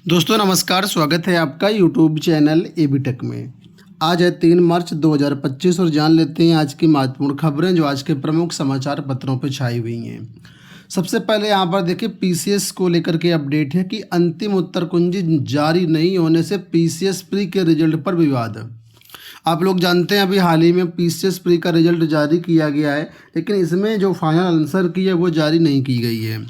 दोस्तों नमस्कार, स्वागत है आपका यूट्यूब चैनल एबी टेक में। आज है 3 मार्च 2025 और जान लेते हैं आज की महत्वपूर्ण खबरें जो आज के प्रमुख समाचार पत्रों पर छाई हुई हैं। सबसे पहले यहाँ पर देखिए पीसीएस को लेकर के अपडेट है कि अंतिम उत्तर कुंजी जारी नहीं होने से पीसीएस प्री के रिजल्ट पर विवाद। आप लोग जानते हैं अभी हाल ही में पीसीएस प्री का रिजल्ट जारी किया गया है, लेकिन इसमें जो फाइनल आंसर की है वो जारी नहीं की गई है।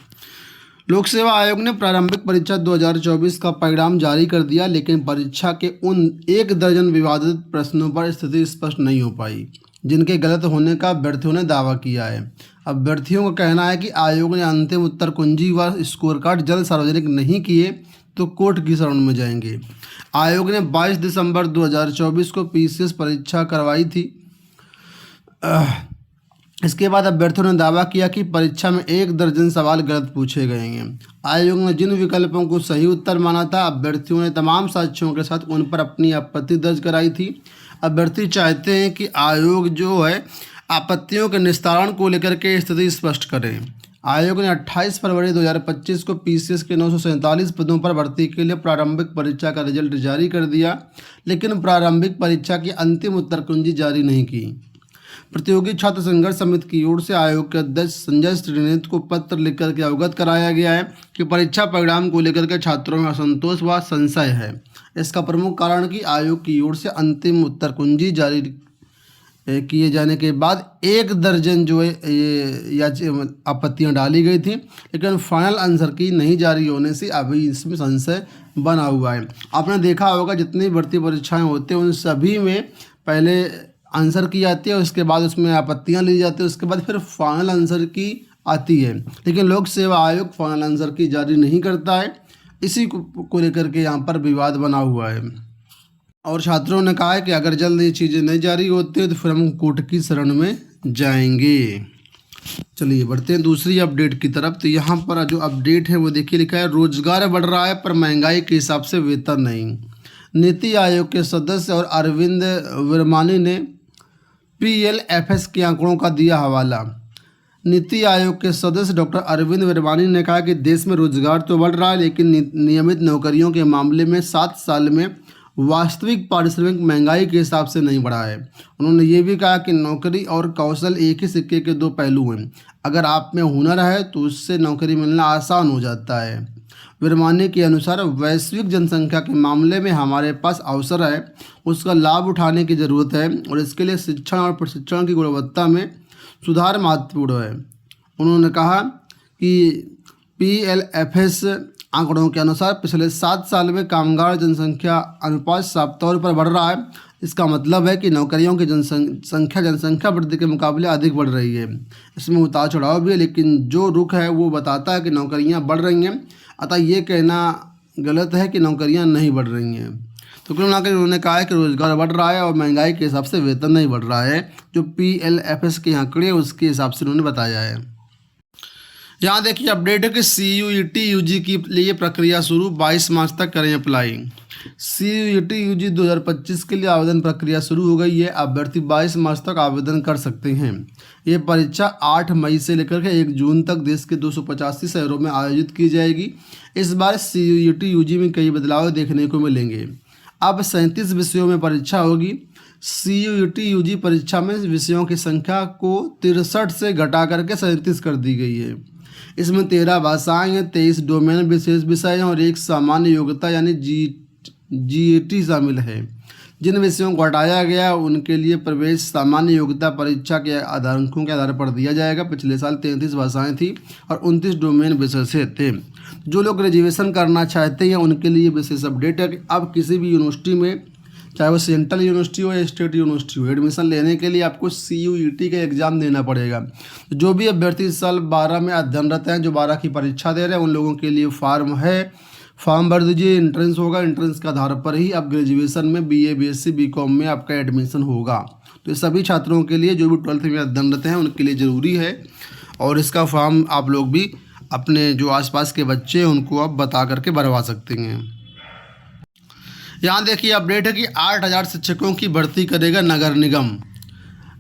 लोक सेवा आयोग ने प्रारंभिक परीक्षा 2024 का परिणाम जारी कर दिया, लेकिन परीक्षा के उन 1 दर्जन विवादित प्रश्नों पर स्थिति स्पष्ट नहीं हो पाई जिनके गलत होने का अभ्यर्थियों ने दावा किया है। अभ्यर्थियों का कहना है कि आयोग ने अंतिम उत्तर कुंजी व स्कोर कार्ड जल्द सार्वजनिक नहीं किए तो कोर्ट की शरण में जाएंगे। आयोग ने 22 दिसंबर 2024 को पीसीएस परीक्षा करवाई थी। इसके बाद अभ्यर्थियों ने दावा किया कि परीक्षा में 1 दर्जन सवाल गलत पूछे गए हैं। आयोग ने जिन विकल्पों को सही उत्तर माना था, अभ्यर्थियों ने तमाम साक्ष्यों के साथ उन पर अपनी आपत्ति दर्ज कराई थी। अभ्यर्थी चाहते हैं कि आयोग जो है आपत्तियों के निस्तारण को लेकर के स्थिति स्पष्ट करे। आयोग ने 28 फरवरी 2025 को पीसीएस के 947 पदों पर भर्ती के लिए प्रारंभिक परीक्षा का रिजल्ट जारी कर दिया, लेकिन प्रारंभिक परीक्षा की अंतिम उत्तर कुंजी जारी नहीं की। प्रतियोगी छात्र संघर्ष समिति की ओर से आयोग के अध्यक्ष संजय श्रीनेत को पत्र लिखकर के अवगत कराया गया है कि परीक्षा परिणाम को लेकर के छात्रों में असंतोष व संशय है। इसका प्रमुख कारण कि आयोग की ओर से अंतिम उत्तर कुंजी जारी किए जाने के बाद 1 दर्जन जो है ये आपत्तियां डाली गई थी, लेकिन फाइनल आंसर की नहीं जारी होने से अभी इसमें संशय बना हुआ है। आपने देखा होगा जितनी भर्ती परीक्षाएं होती हैं उन सभी में पहले आंसर की जाती है, उसके बाद उसमें आपत्तियां ली जाती है, उसके बाद फिर फाइनल आंसर की आती है, लेकिन लोक सेवा आयोग फाइनल आंसर की जारी नहीं करता है। इसी को लेकर के यहाँ पर विवाद बना हुआ है और छात्रों ने कहा है कि अगर जल्द ये चीज़ें नहीं जारी होती तो फिर हम कोर्ट की शरण में जाएंगे। चलिए बढ़ते हैं दूसरी अपडेट की तरफ। तो यहाँ पर जो अपडेट है वो देखिए लिखा है, रोजगार बढ़ रहा है पर महंगाई के हिसाब से वेतन नहीं। नीति आयोग के सदस्य और अरविंद विरमानी ने पीएलएफएस के आंकड़ों का दिया हवाला। नीति आयोग के सदस्य डॉक्टर अरविंद विरमानी ने कहा कि देश में रोजगार तो बढ़ रहा है, लेकिन नियमित नौकरियों के मामले में 7 साल में वास्तविक पारिश्रमिक महंगाई के हिसाब से नहीं बढ़ा है। उन्होंने ये भी कहा कि नौकरी और कौशल एक ही सिक्के के 2 पहलू हैं। अगर आप में हुनर है तो उससे नौकरी मिलना आसान हो जाता है। विरमानी के अनुसार वैश्विक जनसंख्या के मामले में हमारे पास अवसर है, उसका लाभ उठाने की ज़रूरत है और इसके लिए शिक्षण और प्रशिक्षण की गुणवत्ता में सुधार महत्वपूर्ण है। उन्होंने कहा कि पीएलएफएस आंकड़ों के अनुसार पिछले 7 साल में कामगार जनसंख्या अनुपात साफ तौर पर बढ़ रहा है। इसका मतलब है कि नौकरियों की जनसंख्या वृद्धि के मुकाबले अधिक बढ़ रही है। इसमें उतार चढ़ाव भी है, लेकिन जो रुख है वो बताता है कि नौकरियां बढ़ रही हैं। अतः ये कहना गलत है कि नौकरियां नहीं बढ़ रही हैं। तो कुल मिलाकर उन्होंने कहा है कि रोजगार बढ़ रहा है और महंगाई के हिसाब से वेतन नहीं बढ़ रहा है। जो पीएलएफएस के आंकड़े उसके हिसाब से उन्होंने बताया है। यहाँ देखिए अपडेट है कि सीयूईटी यूजी के लिए प्रक्रिया शुरू, 22 मार्च तक करें अप्लाई। सीयूईटी यूजी 2025 के लिए आवेदन प्रक्रिया शुरू हो गई है। अभ्यर्थी 22 मार्च तक आवेदन कर सकते हैं। ये परीक्षा 8 मई से लेकर के 1 जून तक देश के 285 शहरों में आयोजित की जाएगी। इस बार सीयूईटी यूजी में कई बदलाव देखने को मिलेंगे। अब 37 विषयों में परीक्षा होगी। सीयूईटी यूजी परीक्षा में विषयों की संख्या को 63 से घटा करके 37 कर दी गई है। इसमें 13 भाषाएं हैं, 23 डोमेन विशेष विषय हैं और 1 सामान्य योग्यता यानी जीएटी शामिल है। जिन विषयों को हटाया गया उनके लिए प्रवेश सामान्य योग्यता परीक्षा के अंकों के आधार पर दिया जाएगा। पिछले साल 33 भाषाएं थी और 29 डोमेन विषय से थे। जो लोग ग्रेजुएशन करना चाहते हैं उनके लिए विशेष अपडेट है कि अब किसी भी यूनिवर्सिटी में, चाहे वो सेंट्रल यूनिवर्सिटी हो या स्टेट यूनिवर्सिटी हो, एडमिशन लेने के लिए आपको सीयूईटी का एग्ज़ाम देना पड़ेगा। जो भी अभ्यर्थी इस साल 12 में अध्ययनरत हैं, जो 12 की परीक्षा दे रहे हैं, उन लोगों के लिए फॉर्म है, फॉर्म भर दीजिए। एंट्रेंस होगा, एंट्रेंस के आधार पर ही अब ग्रेजुएशन में बीए, बीएससी, बीकॉम में आपका एडमिशन होगा। तो सभी छात्रों के लिए जो भी 12th में अध्ययनरत हैं उनके लिए ज़रूरी है और इसका फॉर्म आप लोग भी अपने जो आसपास के बच्चे हैं उनको आप बता करके भरवा सकते हैं। यहाँ देखिए अपडेट है कि 8000 शिक्षकों की भर्ती करेगा नगर निगम।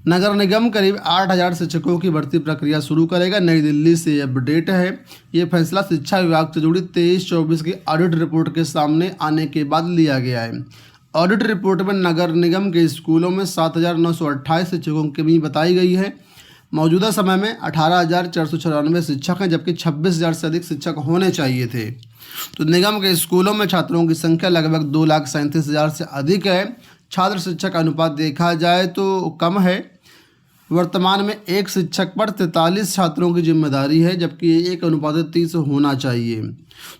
नगर निगम करीब 8,000 शिक्षकों की भर्ती प्रक्रिया शुरू करेगा। नई दिल्ली से अपडेट है। ये फैसला शिक्षा विभाग से जुड़ी 23-24 की ऑडिट रिपोर्ट के सामने आने के बाद लिया गया है। ऑडिट रिपोर्ट में नगर निगम के स्कूलों में 7,928 शिक्षकों की कमी बताई गई है। मौजूदा समय में 18,494 शिक्षक हैं, जबकि 26,000 से अधिक शिक्षक होने चाहिए थे। तो निगम के स्कूलों में छात्रों की संख्या लगभग 2,37,000 से अधिक है। छात्र शिक्षक अनुपात देखा जाए तो कम है। वर्तमान में एक शिक्षक पर 43 छात्रों की जिम्मेदारी है, जबकि 1:30 होना चाहिए।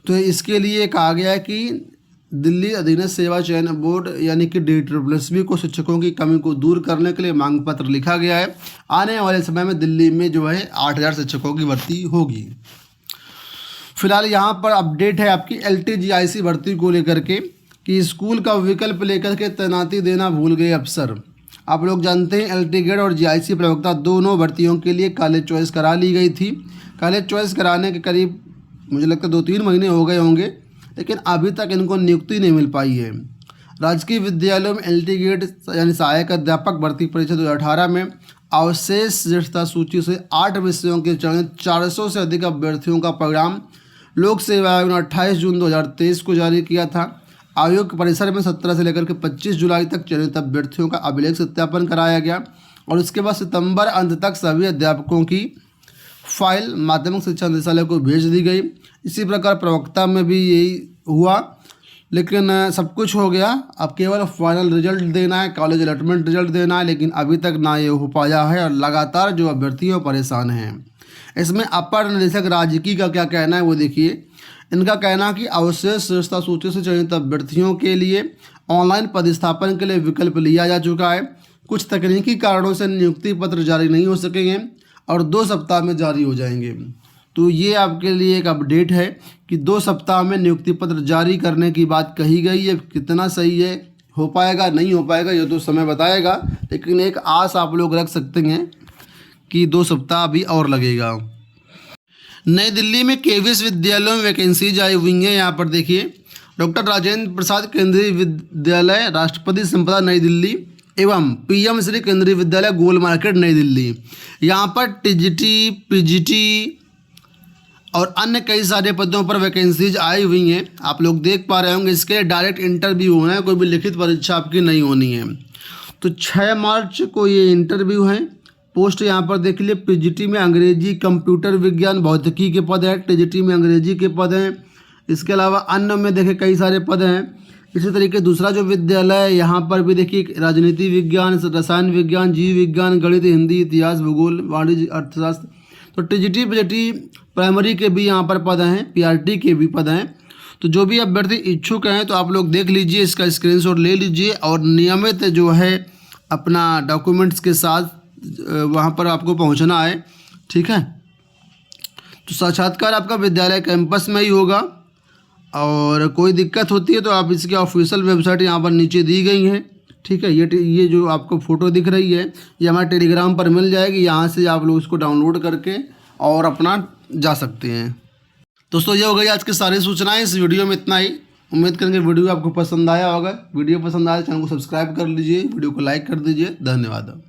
तो इसके लिए कहा गया है कि दिल्ली अधीनस्थ सेवा चयन बोर्ड यानी कि DSSB को शिक्षकों की कमी को दूर करने के लिए मांग पत्र लिखा गया है। आने वाले समय में दिल्ली में जो है 8,000 शिक्षकों की भर्ती होगी। फिलहाल यहाँ पर अपडेट है आपकी LTGIC भर्ती को लेकर के कि स्कूल का विकल्प लेकर के तैनाती देना भूल गए अफसर। आप लोग जानते हैं LT ग्रेड और GIC प्रवक्ता दोनों भर्तियों के लिए कॉलेज चॉइस करा ली गई थी। कॉलेज चॉइस कराने के करीब मुझे लगता है 2-3 महीने हो गए होंगे, लेकिन अभी तक इनको नियुक्ति नहीं मिल पाई है। राजकीय विद्यालयों में LT ग्रेड यानी सहायक अध्यापक भर्ती परीक्षा 2018 में अवशेष रिक्तता सूची से 8 विषयों के चयनित 400 से अधिक अभ्यर्थियों का परिणाम लोक सेवा आयोग ने 28 जून 2023 को जारी किया था। आयोग परिसर में 17 से लेकर के 25 जुलाई तक चयनित अभ्यर्थियों का अभिलेख सत्यापन कराया गया और उसके बाद सितंबर अंत तक सभी अध्यापकों की फाइल माध्यमिक शिक्षा निदेशालय को भेज दी गई। इसी प्रकार प्रवक्ता में भी यही हुआ, लेकिन सब कुछ हो गया। अब केवल फाइनल रिजल्ट देना है, कॉलेज अलॉटमेंट रिजल्ट देना है, लेकिन अभी तक ना ये हो पाया है और लगातार जो अभ्यर्थी परेशान हैं। इसमें अपर निदेशक राजकीय का क्या कहना है वो देखिए। इनका कहना है कि अवशेष रिक्तता सूची से चयनित अभ्यर्थियों के लिए ऑनलाइन पदस्थापन के लिए विकल्प लिया जा चुका है। कुछ तकनीकी कारणों से नियुक्ति पत्र जारी नहीं हो सकेंगे और 2 सप्ताह में जारी हो जाएंगे। तो ये आपके लिए एक अपडेट है कि 2 सप्ताह में नियुक्ति पत्र जारी करने की बात कही गई है। कितना सही है, हो पाएगा नहीं हो पाएगा ये तो समय बताएगा, लेकिन एक आस आप लोग रख सकते हैं कि 2 सप्ताह अभी और लगेगा। नई दिल्ली में KVS विद्यालयों में वैकेंसीज आई हुई हैं। यहाँ पर देखिए, डॉक्टर राजेंद्र प्रसाद केंद्रीय विद्यालय राष्ट्रपति संपदा नई दिल्ली एवं PM श्री केंद्रीय विद्यालय गोल मार्केट नई दिल्ली। यहाँ पर TGT, PGT और अन्य कई सारे पदों पर वैकेंसीज आई हुई हैं। आप लोग देख पा रहे होंगे। इसके डायरेक्ट इंटरव्यू होना है, कोई भी लिखित परीक्षा आपकी नहीं होनी है। तो 6 मार्च को ये इंटरव्यू है। पोस्ट यहाँ पर देख लीजिए। PGT में अंग्रेजी, कंप्यूटर विज्ञान, भौतिकी के पद हैं। TGT में अंग्रेजी के पद हैं। इसके अलावा अन्य में देखें कई सारे पद हैं। इसी तरीके दूसरा जो विद्यालय है यहाँ पर भी देखिए राजनीति विज्ञान, रसायन विज्ञान, जीव विज्ञान, गणित, हिंदी, इतिहास, भूगोल, वाणिज्य, अर्थशास्त्र। तो TGT PGT प्राइमरी के भी यहाँ पर पद हैं, PRT के भी पद हैं। तो जो भी अभ्यर्थी इच्छुक हैं तो आप लोग देख लीजिए, इसका स्क्रीनशॉट ले लीजिए और नियमित जो है अपना डॉक्यूमेंट्स के साथ वहाँ पर आपको पहुँचना है। ठीक है, तो साक्षात्कार आपका विद्यालय कैंपस में ही होगा और कोई दिक्कत होती है तो आप इसकी ऑफिशियल वेबसाइट यहाँ पर नीचे दी गई है। ठीक है, ये जो आपको फ़ोटो दिख रही है ये हमारे टेलीग्राम पर मिल जाएगी। यहाँ से आप लोग इसको डाउनलोड करके और अपना जा सकते हैं। दोस्तों ये हो गई आज की सारी सूचनाएं। इस वीडियो में इतना ही। उम्मीद करेंगे वीडियो आपको पसंद आया होगा। वीडियो पसंद आया चैनल को सब्सक्राइब कर लीजिए, वीडियो को लाइक कर दीजिए। धन्यवाद।